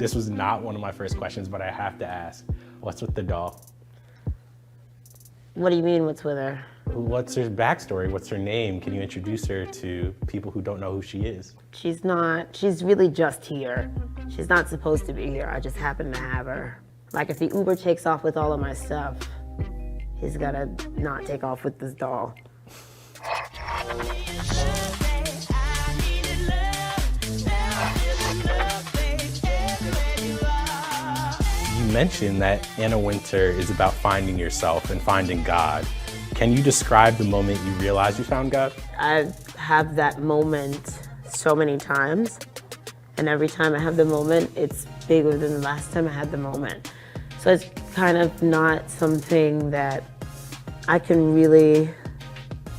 This was not one of my first questions, but I have to ask, what's with the doll? What do you mean, what's with her? What's her backstory? What's her name? Can you introduce her to people who don't know who she is? She's really just here. She's not supposed to be here. I just happen to have her. Like if the Uber takes off with all of my stuff, he's gotta not take off with this doll. You mentioned that Anna Wintour is about finding yourself and finding God. Can you describe the moment you realized you found God? I have that moment so many times, and every time I have the moment, it's bigger than the last time I had the moment. So it's kind of not something that I can really,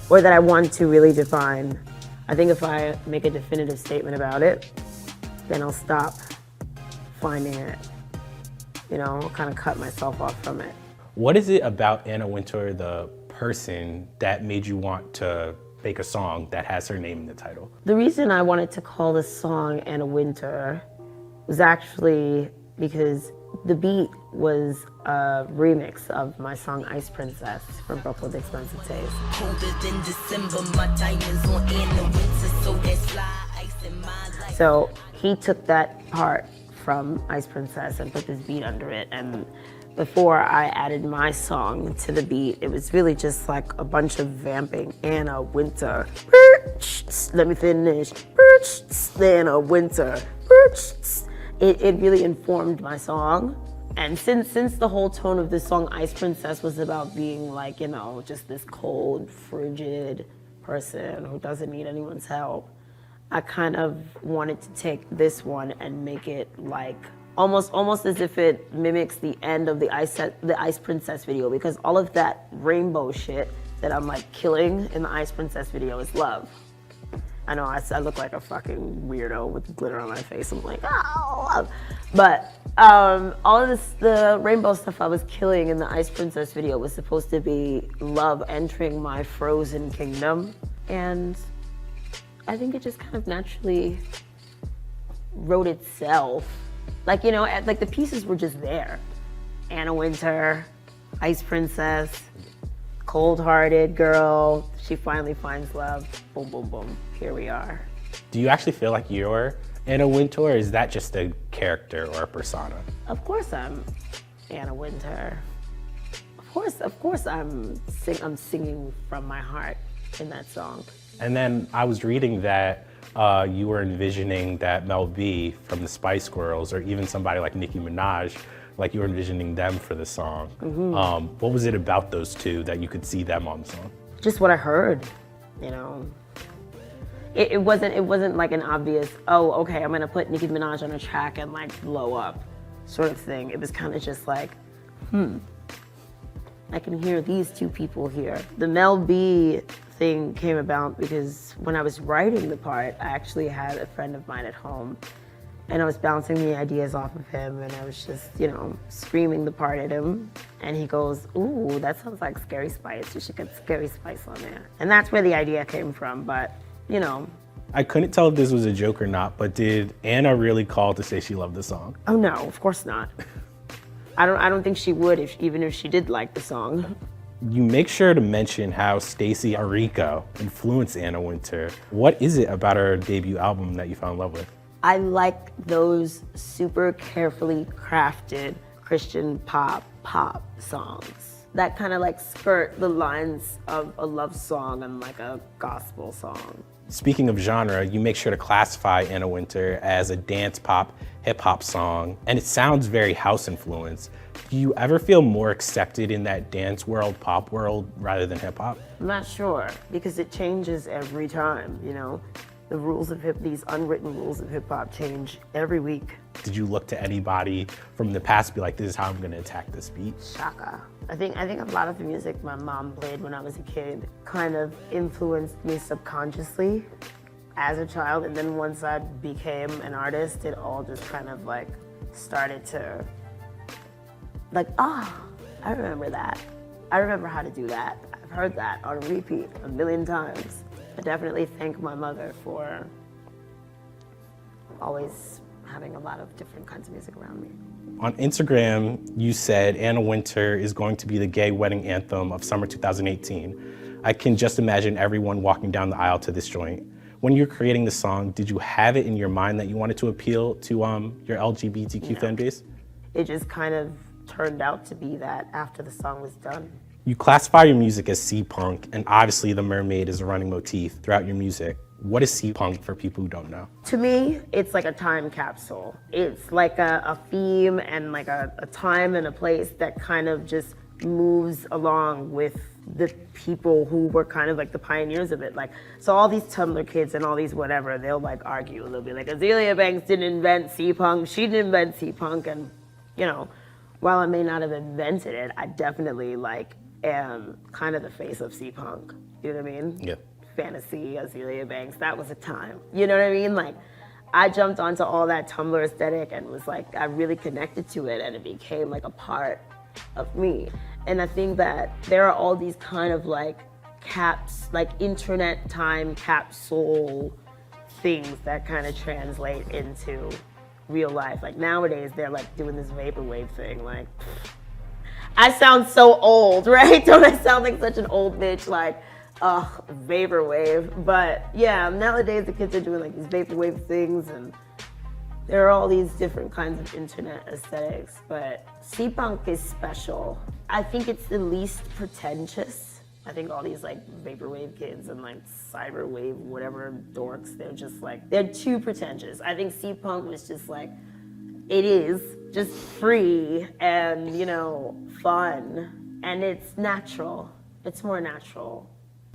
or that I want to really define. I think if I make a definitive statement about it, then I'll stop finding it. You know, I'll kind of cut myself off from it. What is it about Anna Wintour, the person, that made you want to make a song that has her name in the title? The reason I wanted to call this song Anna Wintour was actually because the beat was a remix of my song Ice Princess from Brooklyn Expensive Taste. So he took that part from Ice Princess and put this beat under it, and before I added my song to the beat, it was really just like a bunch of vamping. Anna Wintour, let me finish, Anna Wintour. It really informed my song. And since the whole tone of this song, Ice Princess, was about being like, you know, just this cold, frigid person who doesn't need anyone's help, I kind of wanted to take this one and make it like almost as if it mimics the end of the Ice Princess video, because all of that rainbow shit that I'm like killing in the Ice Princess video is love. I know I look like a fucking weirdo with glitter on my face. I'm like, oh, but all of this, the rainbow stuff I was killing in the Ice Princess video was supposed to be love entering my frozen kingdom, and I think it just kind of naturally wrote itself. Like, you know, like the pieces were just there. Anna Wintour, Ice Princess, cold-hearted girl, she finally finds love, boom, boom, boom, here we are. Do you actually feel like you're Anna Wintour, or is that just a character or a persona? Of course I'm Anna Wintour. Of course I'm singing from my heart in that song. And then I was reading that you were envisioning that Mel B from the Spice Girls, or even somebody like Nicki Minaj, like you were envisioning them for the song. Mm-hmm. What was it about those two that you could see them on the song? Just what I heard, you know. It wasn't like an obvious, oh, okay, I'm gonna put Nicki Minaj on a track and like blow up sort of thing. It was kind of just like, I can hear these two people here. The Mel B thing came about because when I was writing the part, I actually had a friend of mine at home, and I was bouncing the ideas off of him, and I was just, you know, screaming the part at him. And he goes, ooh, that sounds like Scary Spice. You should get Scary Spice on there. And that's where the idea came from, but, you know. I couldn't tell if this was a joke or not, but did Anna really call to say she loved the song? Oh no, of course not. I don't think she would, even if she did like the song. You make sure to mention how Stacey Aurico influenced Anna Wintour. What is it about her debut album that you fell in love with? I like those super carefully crafted Christian pop songs that kind of like skirt the lines of a love song and like a gospel song. Speaking of genre, you make sure to classify Anna Wintour as a dance pop, hip hop song, and it sounds very house influenced. Do you ever feel more accepted in that dance world, pop world, rather than hip hop? I'm not sure, because it changes every time, you know? The rules of these unwritten rules of hip hop change every week. Did you look to anybody from the past, be like, this is how I'm gonna attack this beat? Shaka. I think a lot of the music my mom played when I was a kid kind of influenced me subconsciously as a child, and then once I became an artist, it all just kind of like started to, like, I remember that. I remember how to do that. I've heard that on repeat a million times. I definitely thank my mother for always having a lot of different kinds of music around me. On Instagram, you said Anna Wintour is going to be the gay wedding anthem of summer 2018. I can just imagine everyone walking down the aisle to this joint. When you're creating the song, did you have it in your mind that you wanted to appeal to your LGBTQ fan base? It just kind of turned out to be that after the song was done. You classify your music as C-punk, and obviously the mermaid is a running motif throughout your music. What is C-punk for people who don't know? To me, it's like a time capsule. It's like a theme and like a time and a place that kind of just moves along with the people who were kind of like the pioneers of it. Like, so all these Tumblr kids and all these whatever, they'll like argue. They'll be like, Azealia Banks didn't invent C-punk, she didn't invent C-punk. And, you know, while I may not have invented it, I definitely like am kind of the face of C-punk. You know what I mean? Yeah. Fantasy, Azealia Banks, that was a time. You know what I mean? Like, I jumped onto all that Tumblr aesthetic and was like, I really connected to it and it became like a part of me. And I think that there are all these kind of like like internet time capsule things that kind of translate into real life. Like nowadays, they're like doing this vaporwave thing. Like, I sound so old, right? Don't I sound like such an old bitch? Like, vaporwave. But yeah, nowadays the kids are doing like these vaporwave things and there are all these different kinds of internet aesthetics, but C-punk is special. I think it's the least pretentious. I think all these like vaporwave kids and like cyberwave whatever dorks, they're just like, they're too pretentious. I think C-punk was just like, it is just free and, you know, fun, and it's natural. It's more natural.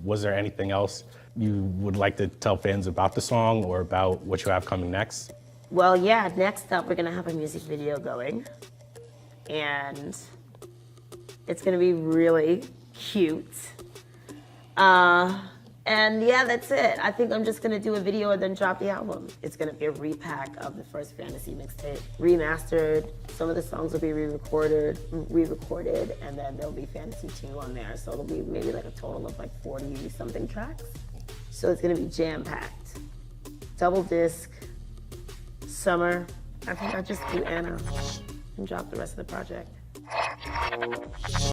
Was there anything else you would like to tell fans about the song or about what you have coming next? Well, yeah, next up we're gonna have a music video going, and it's gonna be really cute. And yeah, that's it. I think I'm just gonna do a video and then drop the album. It's gonna be a repack of the first Fantasy mixtape, remastered. Some of the songs will be re-recorded, and then there'll be Fantasy 2 on there. So it'll be maybe like a total of like 40 something tracks. So it's gonna be jam-packed. Double disc, summer. I think I'll just do Anna and drop the rest of the project.